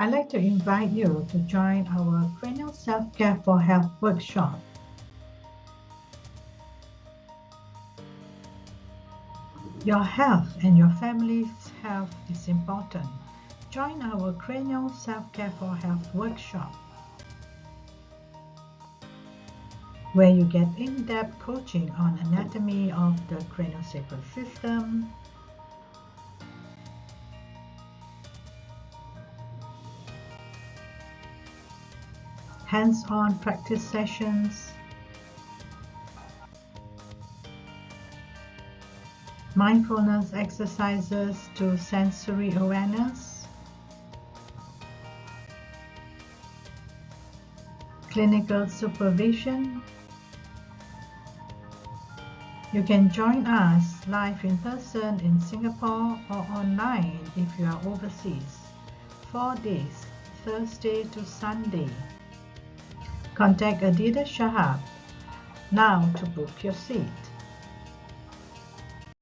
I'd like to invite you to join our Cranial Self-Care for Health workshop. Your health and your family's health is important. Join our Cranial Self-Care for Health workshop, where you get in-depth coaching on anatomy of the craniosacral system, hands-on practice sessions, mindfulness exercises to sensory awareness, clinical supervision. You can join us live in person in Singapore or online if you are overseas. 4 days, Thursday to Sunday. Contact Adida Shahab now to book your seat.